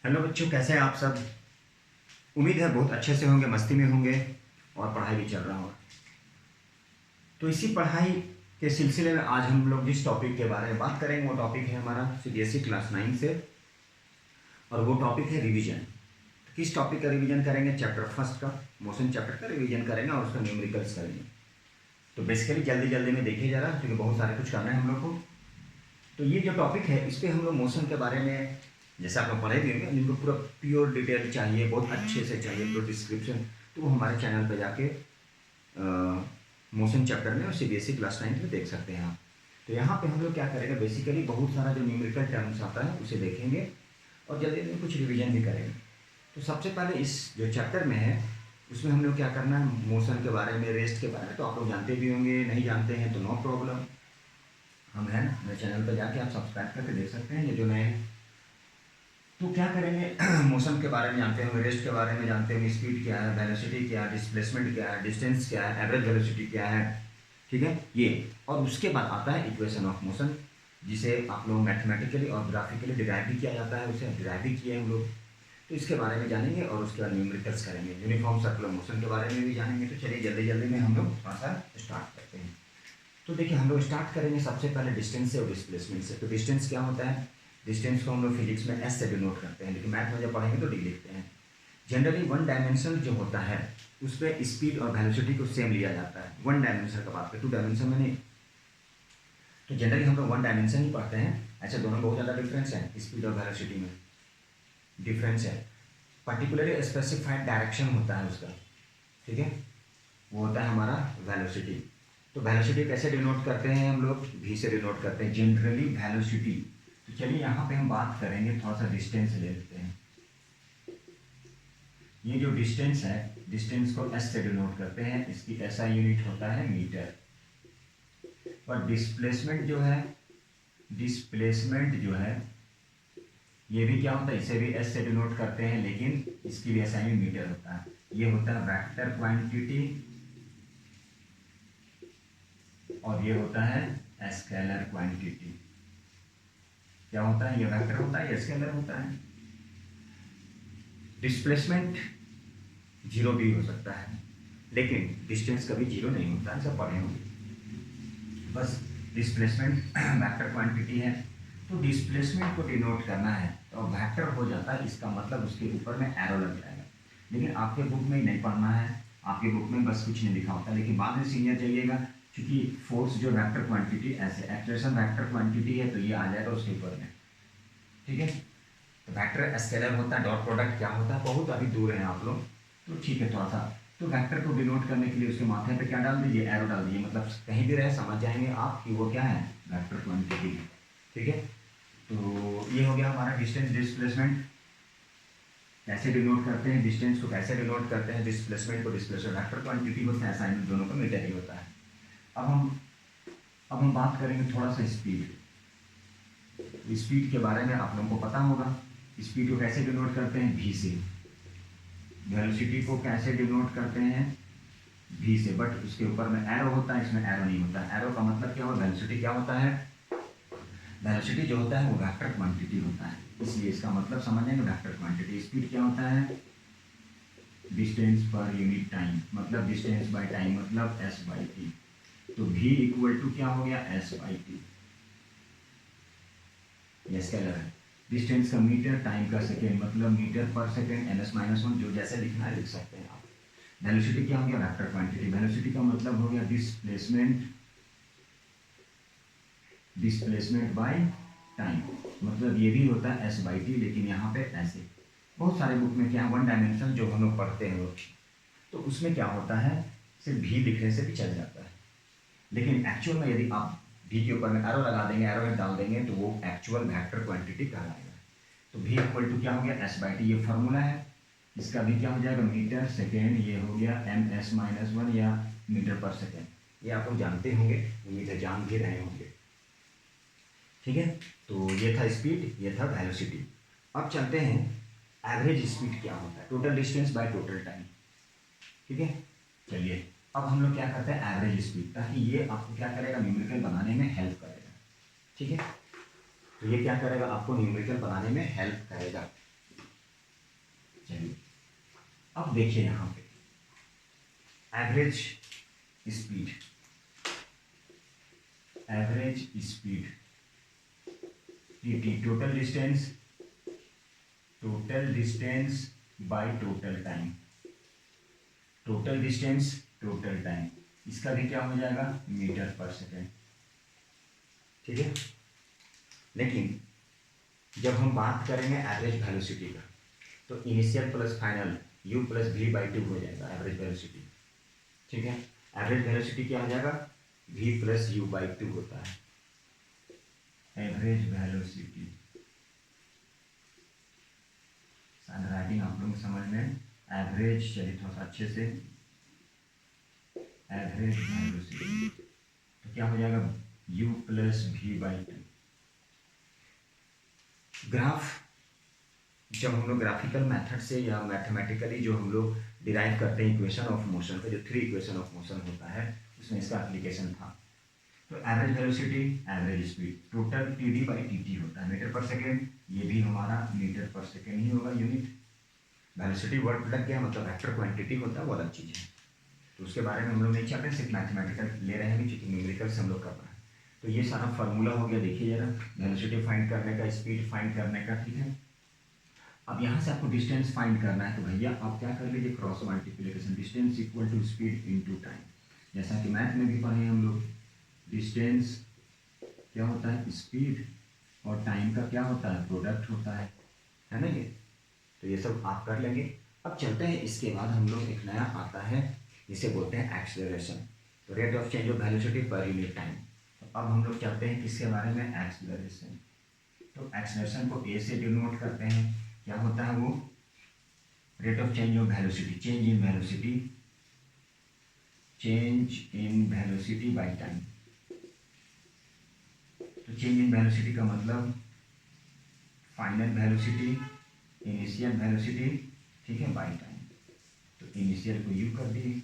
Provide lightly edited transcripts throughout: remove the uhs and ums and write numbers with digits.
Hello बच्चों, कैसे हैं आप सब। उम्मीद है बहुत अच्छे से होंगे, मस्ती में होंगे और पढ़ाई भी चल रहा होगा। तो इसी पढ़ाई के सिलसिले में आज हम लोग जिस टॉपिक के बारे में बात करेंगे वो टॉपिक है हमारा सीबीएसई क्लास 9 से, और वो टॉपिक है रिवीजन। तो किस टॉपिक का रिवीजन करेंगे? चैप्टर फर्स्ट का मोशन चैप्टर का रिवीजन करेंगे और उसका न्यूमेरिकल्स करेंगे। तो बेसिकली जल्दी जल्दी में देखिए ज़रा, क्योंकि बहुत सारे कुछ करना है हम लोग को। तो ये जो टॉपिक है इस पर हम लोग मोशन के बारे में, जैसे आप लोग पढ़े भी होंगे, जिनको पूरा प्योर डिटेल चाहिए, बहुत अच्छे से चाहिए पूरा डिस्क्रिप्शन, तो वो हमारे चैनल पर जाके मोशन चैप्टर में और सीबीएसई क्लास 9 में देख सकते हैं आप। तो यहाँ पे हम लोग क्या करेंगे, बेसिकली बहुत सारा जो न्यूमेरिकल टर्म्स आता है उसे देखेंगे और जल्दी जल्दी कुछ रिविजन भी करेंगे। तो सबसे पहले इस जो चैप्टर में है उसमें हम लोग क्या करना है, मोशन के बारे में, रेस्ट के बारे में तो आप लोग जानते भी होंगे, नहीं जानते हैं तो नो प्रॉब्लम, हम हैं ना, मेरे चैनल पर जाके आप सब्सक्राइब करके देख सकते हैं ये जो नए हैं। तो क्या करेंगे मोशन के बारे में जानते होंगे, रेस्ट के बारे में जानते होंगे, स्पीड क्या है, वेलोसिटी क्या है, डिस्प्लेसमेंट क्या है, डिस्टेंस क्या है, एवरेज वेलोसिटी क्या है, ठीक है ये। और उसके बाद आता है इक्वेशन ऑफ मोशन, जिसे आप लोग मैथमेटिकली और ग्राफिकली डिराइव भी किया जाता है, उसे डिराइव भी किए हम लोग। तो इसके बारे में जानेंगे और उसके बाद न्यूमेरिकल्स करेंगे, यूनिफॉर्म सर्कुलर मोशन के बारे में भी जानेंगे। तो चलिए जल्दी जल्दी में हम लोग थोड़ा सा स्टार्ट करते हैं। तो देखिए हम लोग स्टार्ट करेंगे सबसे पहले डिस्टेंस से और डिस्प्लेसमेंट से। तो डिस्टेंस क्या होता है? डिस्टेंस को हम लोग फिजिक्स में एस से डिनोट करते हैं, लेकिन मैथ में जब पढ़ेंगे तो डी लिखते हैं। जनरली वन डायमेंशन जो होता है उस पर स्पीड और वेलोसिटी को सेम लिया जाता है, वन डायमेंशन का बात करें, टू डायमेंशन में नहीं। तो जनरली हम लोग वन डायमेंशन ही पढ़ते हैं। ऐसे दोनों बहुत ज़्यादा डिफरेंस है, स्पीड और वेलोसिटी में डिफरेंस है। पर्टिकुलरली स्पेसिफाइड डायरेक्शन होता है उसका, ठीक है, वो होता है हमारा वेलोसिटी। तो वेलोसिटी कैसे डिनोट करते हैं हम लोग? वी से डिनोट करते हैं जनरली वेलोसिटी। तो चलिए यहाँ पे हम बात करेंगे, थोड़ा सा डिस्टेंस ले लेते हैं। ये जो डिस्टेंस है, डिस्टेंस को एस से डिनोट करते हैं, इसकी ऐसा यूनिट होता है मीटर। और डिस्प्लेसमेंट जो है ये भी क्या होता है, इसे भी एस से डिनोट करते हैं, लेकिन इसकी भी ऐसा ही मीटर होता है। ये होता है वेक्टर क्वांटिटी और ये होता है स्केलर क्वांटिटी। क्या होता है? ये वेक्टर होता है, ये स्केलर होता है। डिस्प्लेसमेंट जीरो भी हो सकता है, लेकिन डिस्टेंस कभी जीरो नहीं होता है, सब पढ़े होंगे। बस डिस्प्लेसमेंट वेक्टर क्वांटिटी है, तो डिस्प्लेसमेंट को डिनोट करना है तो वेक्टर हो जाता है, इसका मतलब उसके ऊपर में एरो लग जाएगा। लेकिन आपके बुक में नहीं पढ़ना है, आपके बुक में बस कुछ नहीं लिखा होता, लेकिन बाद में सीनियर जाइएगा, क्योंकि फोर्स जो वेक्टर क्वांटिटी ऐसे एक्सप्रेशन वेक्टर क्वांटिटी है तो ये आ जाएगा उसके ऊपर में, ठीक है। तो वेक्टर स्केलर होता है, डॉट प्रोडक्ट क्या होता है, बहुत अभी दूर है आप लोग, तो ठीक है थोड़ा सा। तो वेक्टर को डिनोट करने के लिए उसके माथे पे क्या डाल दीजिए, एरो डाल दीजिए, मतलब कहीं भी रहे समझ जाएंगे आप कि वो क्या है, वेक्टर क्वांटिटी, ठीक है। तो ये हो गया हमारा डिस्टेंस। डिस्प्लेसमेंट कैसे डिनोट करते हैं, डिस्टेंस को कैसे डिनोट करते हैं, डिस्प्लेसमेंट को, डिस्प्लेसमेंट वेक्टर क्वांटिटी होता है, साइन दोनों का मीटर ही होता है। अब हम बात करेंगे थोड़ा सा स्पीड। स्पीड के बारे में आप लोगों को पता होगा, स्पीड को कैसे डिनोट करते हैं, वी से। वेलोसिटी को कैसे डिनोट करते हैं, वी से, बट उसके ऊपर में एरो होता है, इसमें एरो नहीं होता। एरो का मतलब क्या होगा, वेलोसिटी क्या होता है, वेलोसिटी जो होता है वो वेक्टर क्वांटिटी होता है, इसलिए इसका मतलब समझेंगे वेक्टर क्वांटिटी। स्पीड क्या होता है, डिस्टेंस पर यूनिट टाइम, मतलब डिस्टेंस बाय टाइम, मतलब एस बाई टी। तो v इक्वल टू क्या हो गया, एस बाई टी, ये स्केलर है। डिस्टेंस का मीटर, टाइम का सेकेंड, मतलब metre per second, N S minus one, जो जैसे लिखना है लिख सकते हैं आप। वेलोसिटी क्या हो गया, वेक्टर क्वांटिटी। वेलोसिटी का मतलब हो गया डिस्प्लेसमेंट बाय टाइम, मतलब ये भी होता है एस बाई टी, लेकिन यहाँ पे ऐसे बहुत सारे बुक में क्या है, वन डायमेंशन जो हम लोग पढ़ते हैं वो, तो उसमें क्या होता है, सिर्फ भी लिखने से भी चल जाता है, लेकिन एक्चुअल में यदि आप भी के ऊपर में एरो लगा देंगे, एरो हेड डाल देंगे, तो वो एक्चुअल वेक्टर क्वांटिटी कहलाएगा। तो भी इक्वल टू क्या हो गया, एस बाई टी, ये फॉर्मूला है। इसका भी क्या हो जाएगा, मीटर सेकेंड, ये हो गया एम एस माइनस वन, या मीटर पर सेकेंड, ये आप लोग जानते होंगे, उम्मीद है जान भी रहे होंगे, ठीक है। तो ये था स्पीड, ये था वेलोसिटी। अब चलते हैं एवरेज स्पीड क्या होता है, total distance by total time, ठीक है। चलिए अब हम लोग क्या करते हैं, एवरेज स्पीड, ताकि ये आपको क्या करेगा, न्यूमेरिकल बनाने में हेल्प करेगा, ठीक है। तो ये क्या करेगा, आपको न्यूमेरिकल बनाने में हेल्प करेगा। अब देखिए यहाँ पे average speed, average speed T, total distance by total time, total distance total time, इसका भी क्या हो जाएगा मीटर पर सेकेंड। ठीक है, लेकिन जब हम बात करेंगे एवरेज वेलोसिटी का तो initial plus final u plus v by 2 हो जाएगा एवरेज वेलोसिटी। ठीक है, एवरेज वेलोसिटी क्या हो जाएगा v प्लस u बाई 2 होता है एवरेज वेलोसिटी। राइटिंग आप लोग समझ में एवरेज, चलिए थोड़ा सा अच्छे से, एवरेज वेलोसिटी तो क्या हो जाएगा u plus v by 2। Graph जब हम लोग ग्राफिकल मेथड से या मैथमेटिकली जो हम लोग डिराइव करते हैं इक्वेशन ऑफ मोशन का, जो 3 इक्वेशन ऑफ मोशन होता है उसमें इसका एप्लीकेशन था। तो average velocity, average speed, total T D by T T होता है मीटर पर सेकेंड, ये भी हमारा मीटर पर सेकेंड ही होगा यूनिट। वेलोसिटी वर्ड लग गया मतलब वेक्टर क्वांटिटी होता है, वो अलग चीज़ है, तो उसके बारे में हम लोग नहीं चाहते, सिर्फ मैथमेटिकल ले रहे हैं क्योंकि न्यूमेरिकल से हम लोग कर रहे हैं। तो ये सारा फार्मूला हो गया, देखिए जरा वेलोसिटी फाइंड करने का, स्पीड फाइंड करने का। ठीक है, अब यहाँ से आपको डिस्टेंस फाइंड करना है, तो भैया आप क्या कर लीजिए cross multiplication, distance equal to speed into time. जैसा कि मैथ में भी पढ़े हम लोग, डिस्टेंस क्या होता है स्पीड और टाइम का क्या होता है प्रोडक्ट होता है ना ये। तो ये सब आप कर लेंगे। अब चलते हैं, इसके बाद हम लोग एक नया आता है जिसे बोलते हैं एक्सेलरेशन, तो rate of change of velocity पर यूनिट टाइम। तो अब हम लोग चलते हैं किसके बारे में, एक्सेलरेशन। तो एक्सेलरेशन को ए से डिनोट करते हैं, क्या होता है वो rate of change of velocity, change in velocity, change in velocity by time. तो चेंज इन वेलोसिटी का मतलब फाइनल वेलोसिटी, इनिशियल वेलोसिटी, ठीक है, बाय टाइम। तो इनिशियल को यू कर दिए,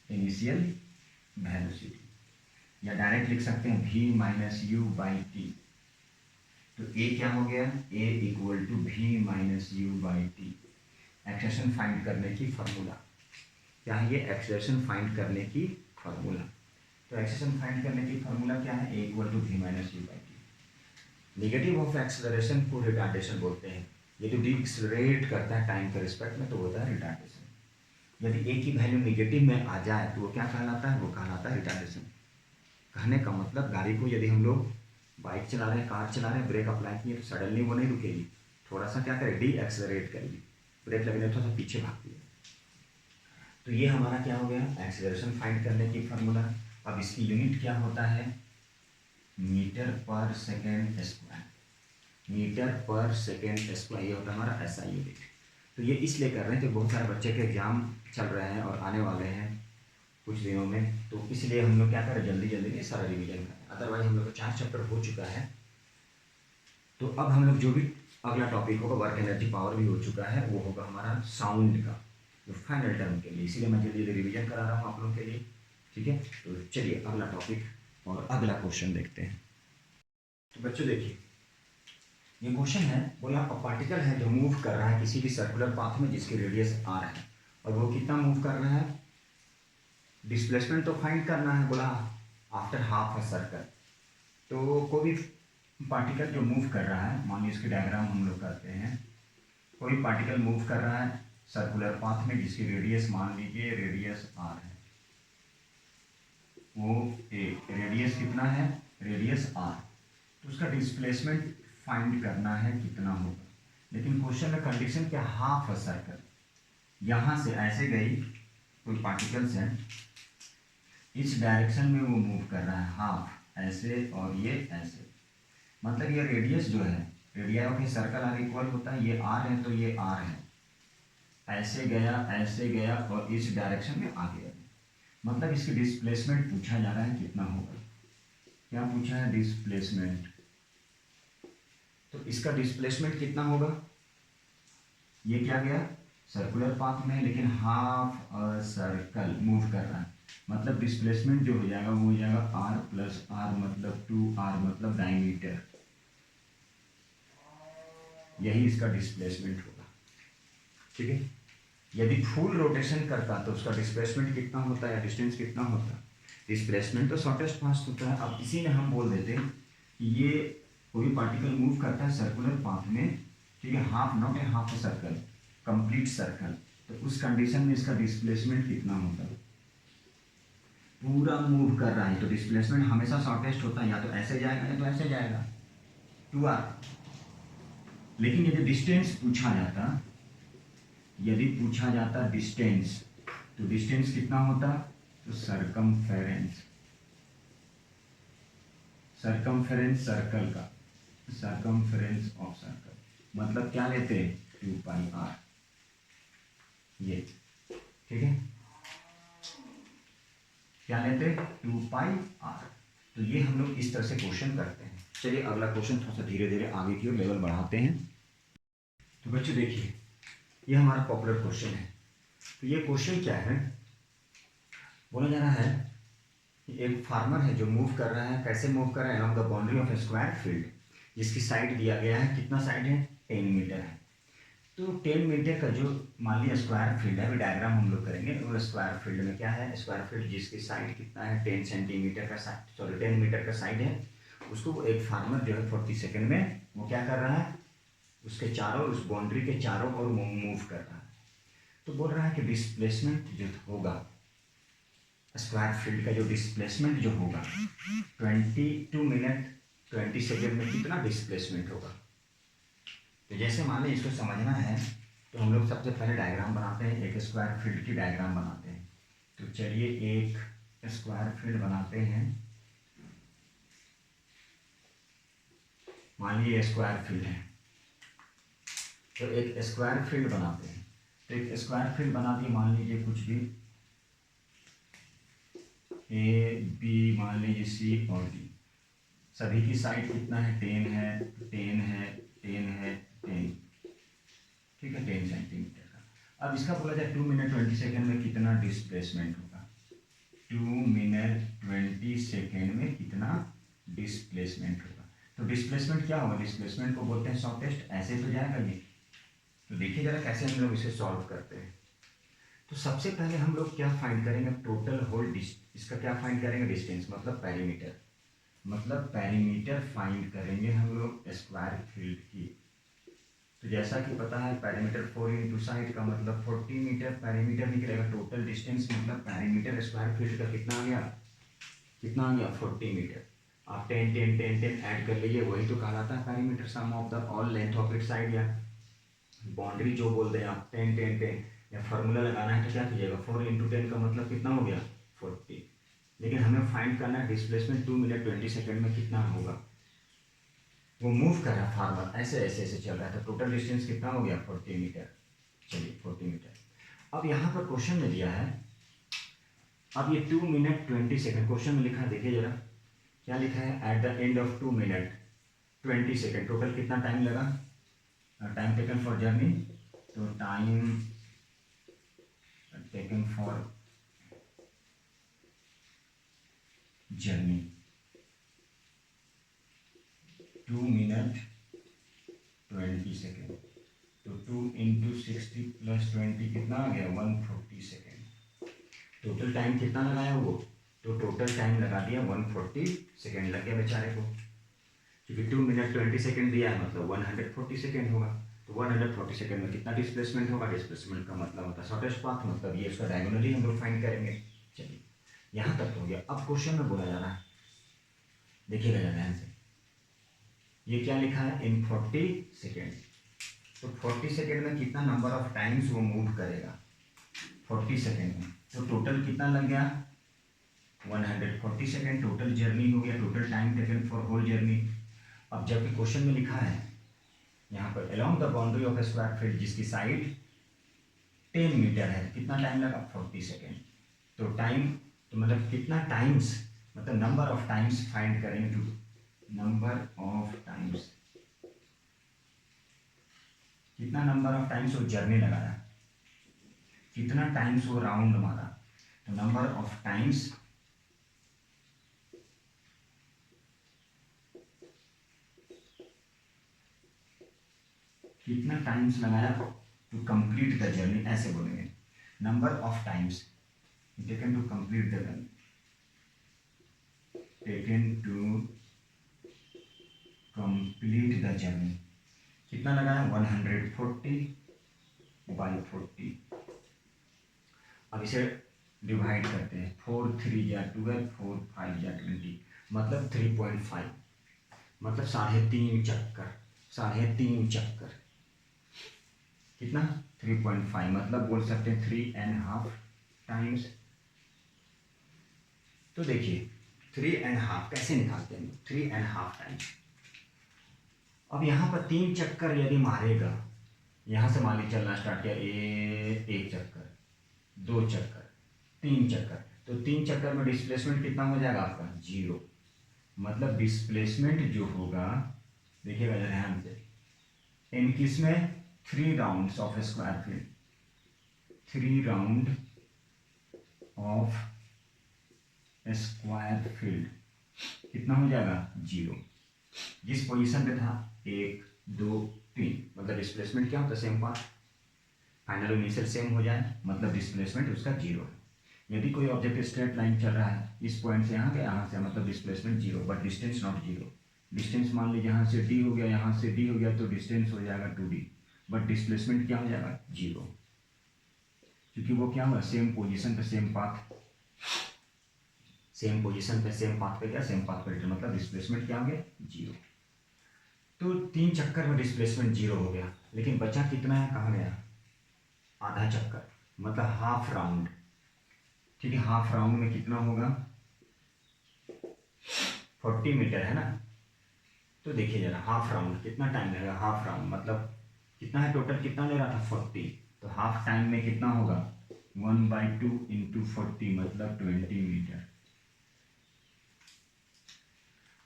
इनिशियल वेलोसिटी, या डायरेक्ट लिख सकते हैं v minus U by T. तो a क्या हो गया, a equal to v minus U by T. Acceleration find करने की फार्मूला क्या है, ये एक्सेलरेशन फाइंड करने की फार्मूला। तो एक्सेलरेशन फाइंड करने की फार्मूला क्या है, a equal to v minus U by T. Negative of acceleration को रिटार्डेशन बोलते हैं, ये जो डिक्सलरेट करता है टाइम के रिस्पेक्ट में तो होता है रिटार्डेशन। यदि a की वैल्यू नेगेटिव में आ जाए तो वो क्या कहलाता है, वो कहलाता है रिटार्डेशन। कहने का मतलब गाड़ी को यदि हम लोग बाइक चला रहे हैं, कार चला रहे हैं, ब्रेक अप्लाई किए तो सडनली वो नहीं रुकेगी, थोड़ा सा क्या करें डी एक्सेलरेट करेगी, ब्रेक लगने थोड़ा सा पीछे भागती है। तो ये हमारा क्या हो गया एक्सेलरेशन फाइंड करने की फार्मूला। अब इसकी यूनिट क्या होता है, metre per second square, metre per second square, ये होता है हमारा एसआई यूनिट। तो ये इसलिए कर रहे हैं कि बहुत सारे बच्चे के एग्जाम चल रहे हैं और आने वाले हैं कुछ दिनों में, तो इसलिए हम लोग क्या करें जल्दी जल्दी में सारा रिवीजन करें। अदरवाइज हम लोग का 4 चैप्टर हो चुका है। तो अब हम लोग जो भी अगला टॉपिक होगा, वर्क एनर्जी पावर भी हो चुका है, वो होगा हमारा साउंड का जो फाइनल टर्म के लिए, इसीलिए मैं जल्दी जल्दी रिवीजन करा रहा हूँ आप लोगों के लिए। ठीक है, तो चलिए अगला टॉपिक और अगला क्वेश्चन देखते हैं। तो बच्चों देखिए ये क्वेश्चन है, बोला पार्टिकल है जो मूव कर रहा है किसी भी सर्कुलर पाथ में जिसकी रेडियस आर है, और वो कितना मूव कर रहा है, डिस्प्लेसमेंट तो फाइंड करना है, बोला आफ्टर हाफ अ सर्कल। तो कोई भी पार्टिकल जो मूव कर रहा है, मान लीजिए इसकी डायग्राम हम लोग करते हैं, कोई पार्टिकल मूव कर रहा है सर्कुलर पाथ में जिसकी रेडियस मान लीजिए रेडियस आर है, वो ए रेडियस कितना है, रेडियस आर, तो उसका डिस्प्लेसमेंट फाइंड करना है कितना होगा। लेकिन क्वेश्चन में कंडीशन क्या, हाफ अ सर्कल, यहाँ से ऐसे गई कोई पार्टिकल्स है, इस डायरेक्शन में वो मूव कर रहा है हाफ ऐसे और ये ऐसे, मतलब ये रेडियस जो है, radius of a circle R equal होता है, ये आर है तो ये आर है, ऐसे गया और इस डायरेक्शन में आ गया, मतलब इसकी डिस्प्लेसमेंट पूछा जा रहा है कितना होगा। क्या पूछा है, डिस्प्लेसमेंट, तो इसका डिस्प्लेसमेंट कितना होगा, ये क्या गया सर्कुलर पाथ में लेकिन हाफ अ सर्कल मूव कर रहा है, मतलब डिस्प्लेसमेंट जो हो जाएगा वो हो जाएगा आर प्लस आर मतलब 2r मतलब डायमीटर, यही इसका डिस्प्लेसमेंट होगा। ठीक है, यदि फुल रोटेशन करता तो उसका डिस्प्लेसमेंट कितना होता है या डिस्टेंस कितना होता है? डिस्प्लेसमेंट तो शॉर्टेस्ट पाथ होता है। अब इसी में हम बोल देते हैं कि ये कोई पार्टिकल मूव करता है सर्कुलर पाथ में, ठीक है, half not a half circle, complete circle, तो उस कंडीशन में इसका डिस्प्लेसमेंट कितना होता है? पूरा मूव कर रहा है तो डिस्प्लेसमेंट हमेशा शॉर्टेस्ट होता है, या तो ऐसे जाएगा या तो ऐसे जाएगा, 2r। लेकिन यदि डिस्टेंस पूछा जाता, यदि पूछा जाता डिस्टेंस, तो डिस्टेंस कितना होता? तो सरकमफेरेंस, सरकमफेरेंस सर्कल का, सरकमफेरेंस ऑफ सर्कल मतलब क्या लेते हैं? 2πr, ये ठीक है, क्या लेते हैं? 2πr। तो ये हम लोग इस तरह से क्वेश्चन करते हैं। चलिए अगला क्वेश्चन थोड़ा सा धीरे धीरे आगे की ओर लेवल बढ़ाते हैं। तो बच्चों देखिए, ये हमारा पॉपुलर क्वेश्चन है। तो ये क्वेश्चन क्या है, बोला जा रहा है कि एक फार्मर है जो मूव कर रहा है। कैसे मूव कर रहा है? Along the boundary of A square field, जिसकी साइड दिया गया है, कितना साइड है? 10 मीटर है। तो 10 मीटर का जो मान लिया स्क्वायर फील्ड है, अभी डायग्राम हम लोग करेंगे। और स्क्वायर फील्ड में क्या है? स्क्वायर फील्ड जिसकी साइड कितना है? 10 सेंटीमीटर का साइड, सॉरी 10 मीटर का साइड है। उसको एक फार्मर जो है 40 सेकेंड में वो क्या कर रहा है? उसके चारों, उस बाउंड्री के चारों ओर मूव कर रहा है। तो बोल रहा है कि डिस्प्लेसमेंट जो होगा, स्क्वायर फील्ड का जो डिस्प्लेसमेंट जो होगा 22 मिनट 20 सेकेंड में कितना डिस्प्लेसमेंट होगा? तो जैसे मान लीजिए इसको समझना है तो हम लोग सबसे पहले डायग्राम बनाते हैं, एक स्क्वायर फील्ड की डायग्राम बनाते हैं। तो चलिए एक स्क्वायर फील्ड बनाते हैं। मान लीजिए स्क्वायर फील्ड है, तो एक स्क्वायर फील्ड बनाते हैं। तो एक स्क्वायर फील्ड बना दिए, मान लीजिए कुछ भी ए बी, मान लीजिए सी और डी। सभी की साइड कितना है? 10 है, 10 है, 10 है, 10, ठीक है, 10 सेंटीमीटर का। अब इसका बोला जाए 2 मिनट 20 सेकेंड में कितना डिस्प्लेसमेंट होगा? 2 मिनट 20 सेकेंड में कितना डिस्प्लेसमेंट होगा? तो डिस्प्लेसमेंट क्या होगा? डिस्प्लेसमेंट को बोलते हैं शॉर्टेस्ट। ऐसे तो जाएगा ये। तो देखिए जरा कैसे हम लोग इसे सॉल्व करते हैं। तो सबसे पहले हम लोग क्या फाइंड करेंगे? टोटल होल इसका क्या फाइंड करेंगे? डिस्टेंस मतलब पेरीमीटर, मतलब पेरीमीटर फाइंड करेंगे हम लोग स्क्वायर फील्ड की। तो जैसा कि पता है पेरीमीटर 4 इंटू साइड का मतलब 40 मीटर पेरीमीटर निकलेगा। टोटल डिस्टेंस मतलब पेरीमीटर स्क्वायर फील्ड का कितना आ गया? कितना आ गया? 40 मीटर। आप 10 10 10 10 ऐड कर लीजिए, वही तो कहलाता है perimeter, sum of the all length of it side या बाउंड्री जो बोल रहे हैं आप। 10 10 10 या फार्मूला लगाना है तो क्या कीजिएगा? 4 इंटू 10 का मतलब कितना हो गया? 40। लेकिन हमें फाइंड करना है डिस्प्लेसमेंट 2 मिनट 20 सेकेंड में कितना होगा। वो मूव कर रहा है फार्मर, ऐसे ऐसे ऐसे चल रहा है। तो टोटल डिस्टेंस कितना हो गया? 40 मीटर। चलिए 40 मीटर। अब यहाँ पर क्वेश्चन में दिया है, अब ये 2 मिनट 20 सेकेंड क्वेश्चन में लिखा है, देखिए जरा क्या लिखा है? At the end of 2 minute 20 second total कितना टाइम लगा? टाइम टेकन फॉर जर्नी, तो time taken for journey 2 minute 20 second. तो 2 इंटू 60 प्लस 20 कितना आ गया? 140 सेकेंड। टोटल टाइम कितना लगाया वो? तो टोटल टाइम लगा दिया 140 सेकेंड लग गया बेचारे को, क्योंकि 2 मिनट 20 सेकेंड दिया है मतलब 140 सेकेंड होगा। तो 140 सेकेंड में कितना डिस्प्लेसमेंट होगा? डिस्प्लेसमेट का मतलब होता है शॉर्टेस्ट पाथ, मतलब ये उसका डायगोनली हम लोग फाइंड करेंगे। चलिए यहाँ तक हो गया। अब क्वेश्चन में बोला जा रहा है, देखिएगा जरा ध्यान से, ये क्या लिखा है? इन 40 सेकेंड। तो 40 सेकेंड में कितना नंबर ऑफ टाइम्स वो मूव करेगा 40 सेकेंड में? तो टोटल कितना लग गया? 140 सेकेंड टोटल जर्नी हो गया, total time taken for whole journey. अब जबकि क्वेश्चन में लिखा है यहाँ पर along the boundary of square field जिसकी साइड 10 मीटर है, कितना टाइम लगा? 40 सेकेंड। तो टाइम तो मतलब कितना टाइम्स, मतलब नंबर ऑफ टाइम्स फाइंड करेंगे। टू नंबर ऑफ टाइम्स, कितना नंबर ऑफ टाइम्स वो जर्नी लगाया, कितना टाइम्स वो राउंड मारा। तो नंबर ऑफ टाइम्स कितना टाइम्स लगाया टू कंप्लीट द जर्नी, ऐसे बोलेंगे, number of times taken to complete the journey, taken to complete the journey, कितना लगा है 140/40। अब इसे डिवाइड करते हैं, 4 3 या 12, 4 5 या 20, मतलब 3.5, मतलब 3.5 चक्कर, 3.5 चक्कर, कितना 3.5, मतलब बोल सकते हैं 3.5 टाइम्स। तो देखिए 3.5 कैसे निकालते हैं, 3.5 टाइम्स। अब यहाँ पर 3 चक्कर यदि मारेगा, यहाँ से मान ली चलना स्टार्ट किया, एक चक्कर, 2 चक्कर, 3 चक्कर, तो 3 चक्कर में डिस्प्लेसमेंट कितना हो जाएगा आपका 0, मतलब डिस्प्लेसमेंट जो होगा, देखिएगा ध्यान से, इन किसमें 3 rounds of square field, 3 round of square field, कितना हो जाएगा 0। जिस पोजीशन पे था 1 2 3, मतलब डिस्प्लेसमेंट क्या होता है same path, final initial same हो जाए, मतलब डिस्प्लेसमेंट उसका 0 है। यदि कोई ऑब्जेक्ट स्ट्रेट लाइन चल रहा है, इस पॉइंट से यहाँ पे, यहाँ से, मतलब displacement 0, but distance not 0। Distance मान लीजिए यहाँ से d हो गया, यहाँ से d हो गया, तो डिस्टेंस हो जाएगा 2d, बट डिस्प्लेसमेंट क्या हो जाएगा 0, क्योंकि वो क्या हुआ सेम पोजीशन पे सेम पाथ, सेम पोजीशन पे सेम पाथ पे, क्या सेम पाथ पे रिटर्न, मतलब डिस्प्लेसमेंट क्या हो गया 0। तो 3 चक्कर में डिस्प्लेसमेंट 0 हो गया, लेकिन बचा कितना है, कहाँ गया, आधा चक्कर, मतलब हाफ राउंड, ठीक है। हाफ राउंड में कितना होगा 40 मीटर है ना, तो देखिए जरा हाफ राउंड कितना टाइम लगेगा, हाफ राउंड मतलब कितना है, टोटल कितना ले रहा था 40, तो हाफ टाइम में कितना होगा 1/2 × 40, मतलब 20 मीटर।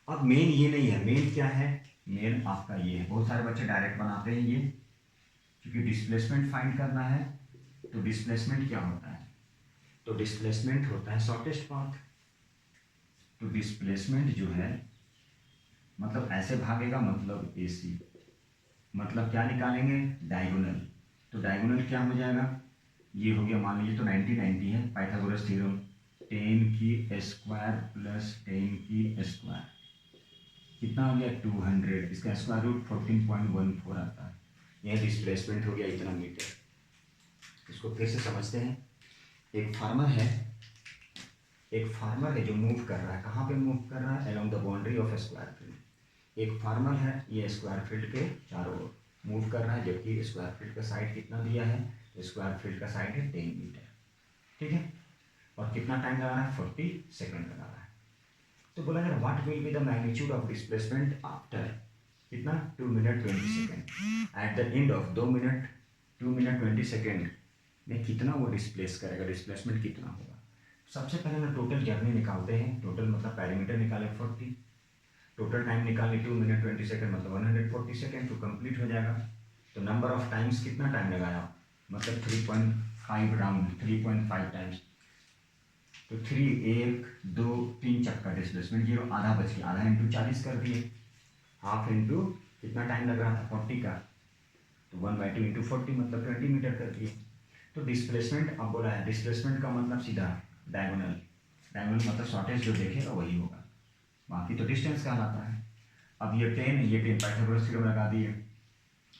अब मेन ये नहीं है, मेन क्या है, मेन आपका ये है, बहुत सारे बच्चे डायरेक्ट बनाते हैं ये, क्योंकि डिस्प्लेसमेंट फाइंड करना है। तो डिस्प्लेसमेंट क्या होता है, तो डिस्प्लेसमेंट होता है शॉर्टेस्ट पाथ। तो डिस्प्लेसमेंट जो है मतलब ऐसे भागेगा, मतलब AC, मतलब क्या निकालेंगे डायगोनल, तो डायगोनल क्या हो जाएगा, ये हो गया मान लीजिए, तो 90 है, पाइथागोरस थ्योरम, 10 की स्क्वायर प्लस 10 की स्क्वायर, कितना हो गया 200, इसका स्क्वायर रूट 14.14 आता है, यह डिस्प्लेसमेंट हो गया इतना मीटर। इसको फिर से समझते हैं, एक फार्मर है जो मूव कर रहा है, कहाँ पे मूव कर रहा है, along the boundary of square field. एक फार्मर है, ये स्क्वायर फील्ड के चारों ओर मूव कर रहा है, जबकि स्क्वायर फील्ड का साइड कितना दिया है, तो स्क्वायर फील्ड का साइड है 10 मीटर, ठीक है। और कितना टाइम लगा रहा है 40 सेकेंड लगा रहा है। तो बोला यार what will be the magnitude of displacement after कितना 2 minute 20 second, at the end of 2 minute 2 minute 20 second में कितना वो डिस्प्लेस करेगा, डिस्प्लेसमेंट कितना होगा। सबसे पहले ना टोटल जर्नी निकालते हैं, टोटल मतलब पैरामीटर निकाले 40, टोटल टाइम निकाले 2 मिनट 20 सेकेंड, मतलब 140 सेकेंड तो कंप्लीट हो जाएगा। तो नंबर ऑफ टाइम्स कितना टाइम लगाया, मतलब 3.5 राउंड, 3.5 टाइम्स, तो 3 1 2 3 चक्कर, डिस्प्लेसमेंट 0, आधा बच गया, आधा इंटू 40 कर दिए, हाफ इंटू कितना टाइम लग रहा था 40 का, तो 1/2 इंटू 40 मतलब 20 मीटर कर दिए। तो डिस्प्लेसमेंट अब बोला है, डिस्प्लेसमेंट का मतलब सीधा डायगोनल, डायगोनल मतलब शॉर्टेज जो देखेगा वही होगा, बाकी तो डिस्टेंस कहलाता है। अब ये 10 पाइथागोरस थ्योरम लगा दिए,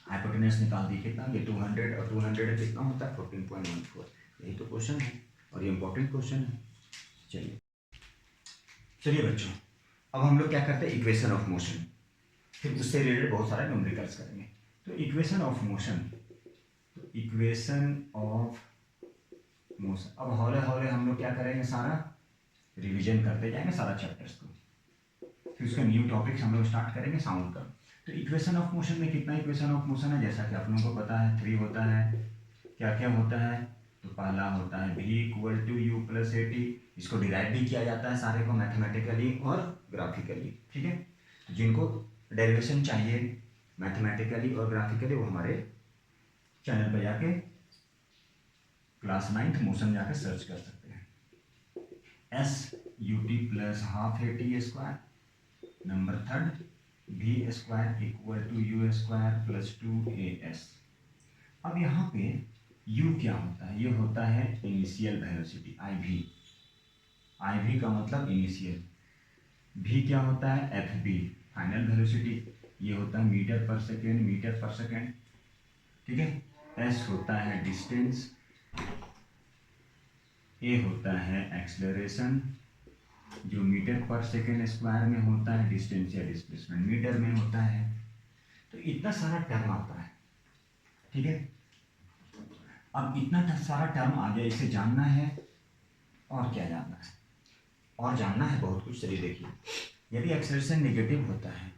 हाइपोटेनस निकाल दी, कितना ये 200 और 200 कितना होता है 14.14, यही तो क्वेश्चन है और ये इंपॉर्टेंट क्वेश्चन है। चलिए बच्चों, अब हम लोग क्या करते हैं इक्वेशन ऑफ मोशन, फिर उससे रिलेटेड बहुत सारे न्यूमेरिकल्स करेंगे। तो इक्वेशन ऑफ मोशन, तो इक्वेशन ऑफ मोशन, अब हौले हौले हम लोग क्या करेंगे, सारा रिवीजन करते जाएंगे सारा चैप्टर्स को, फिर उसके न्यू टॉपिक्स हम लोग स्टार्ट करेंगे साउंड का। तो इक्वेशन ऑफ मोशन में कितना इक्वेशन ऑफ मोशन है, जैसा कि आप लोगों को पता है 3 होता है। क्या क्या होता है, तो पहला होता है v = u + at, इसको डिराइव भी किया जाता है सारे को मैथमेटिकली और ग्राफिकली, ठीक है। तो जिनको डेरिवेशन चाहिए मैथमेटिकली और ग्राफिकली वो हमारे चैनल पर जाके क्लास 9th मोशन जाके सर्च कर सकते हैं। SUT + ½ AT², number third v² = u² + 2as, अब यहाँ पे u क्या होता है, ये होता है इनिशियल वेलोसिटी IV का मतलब इनिशियल, v क्या होता है FB फाइनल वेलोसिटी, ये होता है मीटर पर सेकेंड, ठीक है। s होता है डिस्टेंस, a होता है एक्सेलरेशन जो मीटर पर सेकेंड स्क्वायर में होता है, डिस्टेंस या डिस्प्लेसमेंट मीटर में होता है। तो इतना सारा टर्म आता है, ठीक है। अब इतना सारा टर्म आ गया, इसे जानना है और क्या जानना है, और जानना है बहुत कुछ। चलिए देखिए, यदि एक्सेलरेशन नेगेटिव होता है,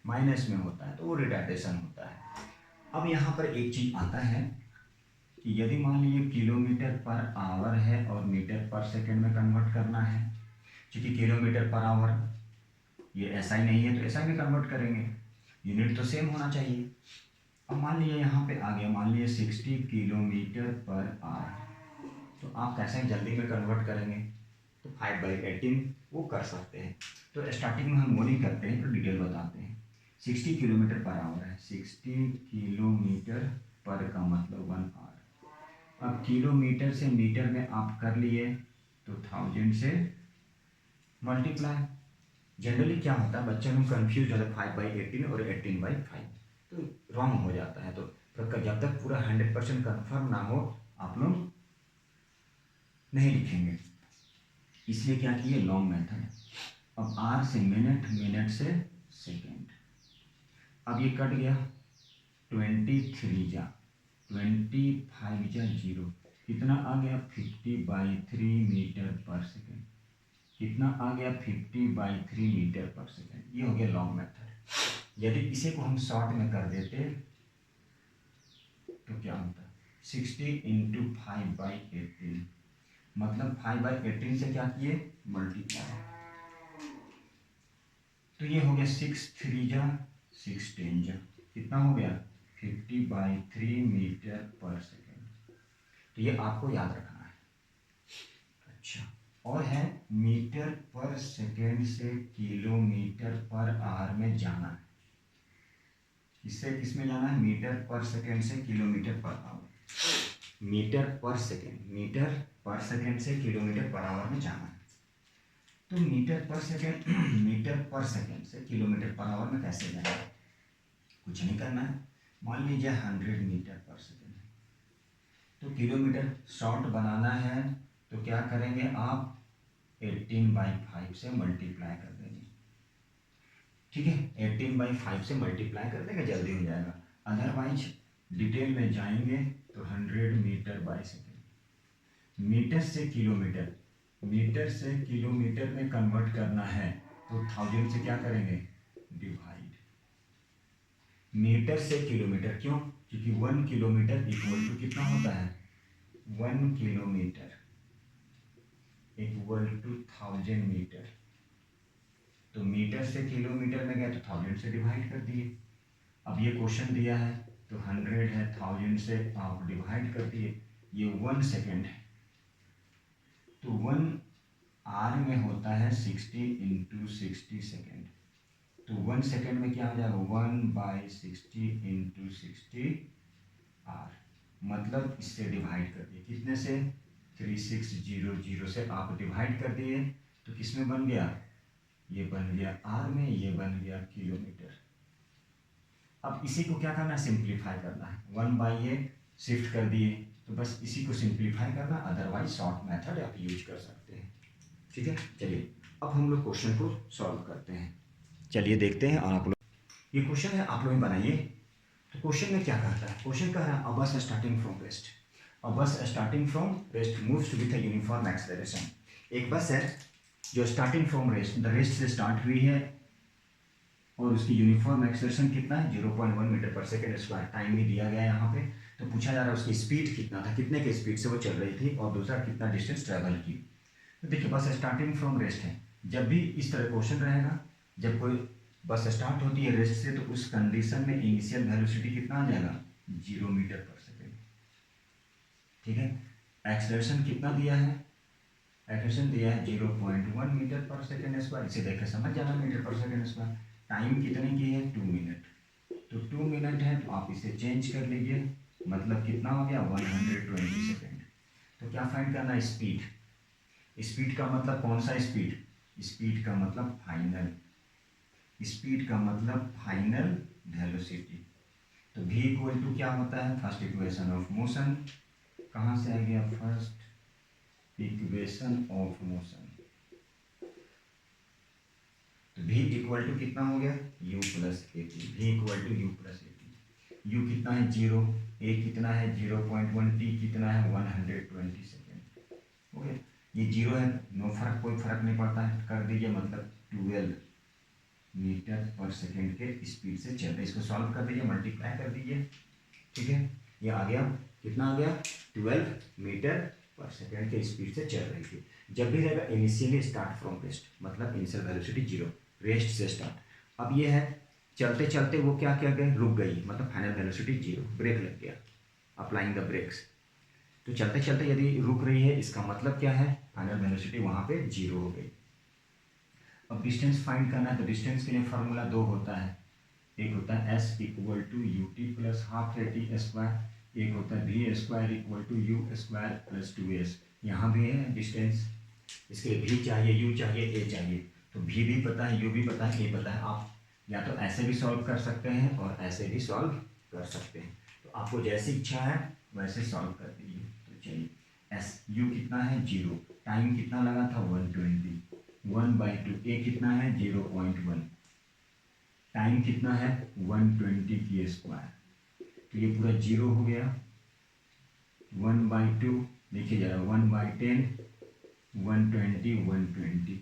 माइनस में होता है, तो वो रिटार्डेशन होता है। अब यहाँ पर एक चीज आता है कि यदि मान लीजिए किलोमीटर पर आवर है और मीटर पर सेकेंड में कन्वर्ट करना है, क्योंकि किलोमीटर पर आवर ये SI नहीं है तो SI में कन्वर्ट करेंगे, यूनिट तो सेम होना चाहिए। अब मान लीजिए यहाँ पे आ गया, मान लीजिए 60 किलोमीटर पर आवर, तो आप कैसे जल्दी में कन्वर्ट करेंगे, तो 5/18 वो कर सकते हैं। तो स्टार्टिंग में हम वो नहीं करते हैं, तो डिटेल बताते हैं। 60 किलोमीटर पर आवर है, 60 किलोमीटर पर का मतलब 1 आवर। अब किलोमीटर से मीटर में आप कर लिए तो 1000 से मल्टीप्लाई। जनरली क्या होता है, बच्चे लोग कन्फ्यूज होता है 5/18 और 18/5, तो रॉन्ग हो जाता है। तो जब तक पूरा 100% कन्फर्म ना हो आप लोग नहीं लिखेंगे, इसलिए क्या किए लॉन्ग मेथड। अब आर से मिनट, मिनट से सेकेंड, अब ये कट गया, 23 जा 25 जा 0, कितना आ गया 50/3 मीटर पर सेकेंड, कितना आ गया 50/3 मीटर पर सेकेंड। ये हो गया लॉन्ग मेथड। यदि इसे को हम शॉर्ट में कर देते तो क्या होता, 60 × 5/18, मतलब 5/18 से क्या किए मल्टीप्लाई, तो ये हो गया 6 3 जा 16 जा, कितना हो गया 50/3 मीटर पर सेकेंड। तो ये आपको याद रखना है। अच्छा, और है मीटर पर सेकेंड से किलोमीटर पर आवर में जाना है, इससे किसमें जाना है, मीटर पर सेकेंड से kilometre per hour, metre per second से किलोमीटर पर आवर में जाना है। तो metre per second metre per second से किलोमीटर पर आवर में कैसे जाना है, कुछ नहीं करना है। मान लीजिए 100 मीटर पर सेकेंड है, तो किलोमीटर शॉर्ट बनाना है तो क्या करेंगे आप 18/5 से मल्टीप्लाई कर देंगे, ठीक है। 18/5 से मल्टीप्लाई कर देंगे, जल्दी हो जाएगा। अदरवाइज डिटेल में जाएंगे तो 100 मीटर बाई सेकेंड, मीटर से किलोमीटर में कन्वर्ट करना है तो 1000 से क्या करेंगे डिवाइड, मीटर से किलोमीटर, क्यों, क्योंकि 1 किलोमीटर इक्वल टू कितना होता है 1 किलोमीटर इक्वल टू 1000 मीटर। तो मीटर से किलोमीटर में गया तो 1000 से डिवाइड कर दिए। अब ये क्वेश्चन दिया है तो 100 है, 1000 से आप डिवाइड कर दिए, ये 1 सेकेंड है, तो 1 आर में होता है 60 × 60 सेकेंड, तो 1 सेकेंड में क्या हो जाएगा 1/60 × 60 आर, मतलब इससे डिवाइड कर दिए, कितने से 3600 से आप डिवाइड कर दिए, तो किस में बन गया, ये बन गया आर में, ये बन गया किलोमीटर। अब इसी को क्या करना है सिंप्लीफाई करना है, 1/a शिफ्ट कर दिए, तो बस इसी को सिंप्लीफाई करना, अदरवाइज शॉर्ट मेथड आप यूज कर सकते हैं, ठीक है। चलिए अब हम लोग क्वेश्चन को सॉल्व करते हैं, चलिए देखते हैं। आप लोग ये क्वेश्चन है, आप लोग बनाइए। तो क्वेश्चन में क्या कहता है, क्वेश्चन कह रहा है अ बस starting from rest moves with a uniform acceleration. एक बस है जो स्टार्टिंग फ्रॉम रेस्ट से स्टार्ट हुई है और उसकी यूनिफॉर्म एक्सेलरेशन कितना है 0.1 metre per second square, time भी दिया गया है यहाँ पे। तो पूछा जा रहा है उसकी स्पीड कितना था, कितने के स्पीड से वो चल रही थी, और दूसरा कितना डिस्टेंस ट्रेवल की। तो देखिए बस स्टार्टिंग फ्रॉम रेस्ट है, जब भी इस तरह क्वेश्चन रहेगा, जब कोई बस स्टार्ट होती है रेस्ट से, तो उस कंडीशन में इनिशियल वेलोसिटी कितना आ जाएगा 0 मीटर पर सेकेंड, ठीक है। एक्सेलरेशन कितना दिया है, एक्सेलरेशन दिया है 0.1 मीटर पर सेकेंड स्क्वायर, इसे देख के समझ जाना metre per second square. Time कितने की है 2 मिनट, तो 2 मिनट है तो आप इसे चेंज कर लीजिए मतलब कितना हो गया 120 सेकेंड। तो क्या फाइंड करना है, स्पीड। स्पीड का मतलब कौन सा स्पीड, स्पीड का मतलब फाइनल, स्पीड का मतलब फाइनल वेलोसिटी। तो v इक्वल टू क्या होता है, फर्स्ट इक्वेशन ऑफ मोशन, कहाँ से आ गया, फर्स्ट इक्वेशन ऑफ मोशन। तो v इक्वल टू कितना हो गया, u plus A T, V equal to U plus A T. u कितना है 0, a कितना है 0.1, t कितना है 120 सेकेंड, हो गया। ये 0 है, नो फर्क, कोई फर्क नहीं पड़ता है, कर दीजिए, मतलब 12 मीटर पर सेकेंड के स्पीड से चल रहे हैं। इसको सॉल्व कर दीजिए, मल्टीप्लाई कर दीजिए, ठीक है। ये आ गया, कितना आ गया 12 मीटर पर सेकेंड के स्पीड से चल रही थी। जब भी रहेगा इनिशियली स्टार्ट फ्रॉम रेस्ट, मतलब इनिशियल वेलोसिटी 0, रेस्ट से स्टार्ट। अब ये है चलते चलते वो क्या क्या गए, रुक गई, मतलब फाइनल वेलोसिटी 0, ब्रेक लग गया, अप्लाइंग द ब्रेक्स। तो चलते चलते यदि रुक रही है, इसका मतलब क्या है, फाइनल वेलोसिटी वहाँ पे 0 हो गई। अब डिस्टेंस फाइंड करना है, तो डिस्टेंस के लिए फार्मूला 2 होता है, एक होता है s equal to U T plus half A T square, एक होता है v square equal to U square plus 2s। यहाँ भी है डिस्टेंस, इसके लिए v चाहिए, u चाहिए, a चाहिए। तो v भी पता है, u भी पता है, a पता है। आप या तो ऐसे भी सॉल्व कर सकते हैं और ऐसे भी सॉल्व कर सकते हैं, तो आपको जैसी इच्छा है वैसे सॉल्व कर दीजिए। तो चलिए s u कितना है 0, टाइम कितना लगा था 120, 1/2, a कितना है 0.1, टाइम कितना है 120 की स्क्वायर। तो ये पूरा 0 हो गया, 1/2 देखिए जरा, 1/10, 120, 120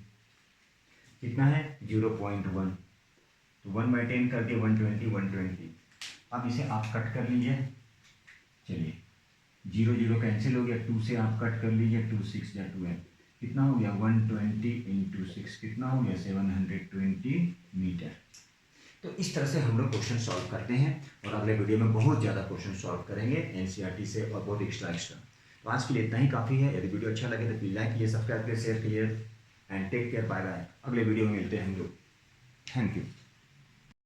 कितना है 0.1, तो 1/10 कर दिए 120, 120। अब इसे आप कट कर लीजिए, चलिए 0 0 कैंसिल हो गया, 2 से आप कट कर लीजिए, 2 6 या 12, कितना हो गया 120 इंटू 6, कितना हो गया 720 मीटर। तो इस तरह से हम लोग क्वेश्चन सॉल्व करते हैं, और अगले वीडियो में बहुत ज़्यादा क्वेश्चन सॉल्व करेंगे एनसीईआरटी से और बहुत एक्स्ट्रा। तो आज के लिए इतना ही काफ़ी है। यदि वीडियो अच्छा लगे तो प्लीज़ लाइक कीजिए, सब्सक्राइब कीजिए, शेयर कीजिए, and take care, bye bye. अगले वीडियो में मिलते हैं हम लोग, थैंक यू।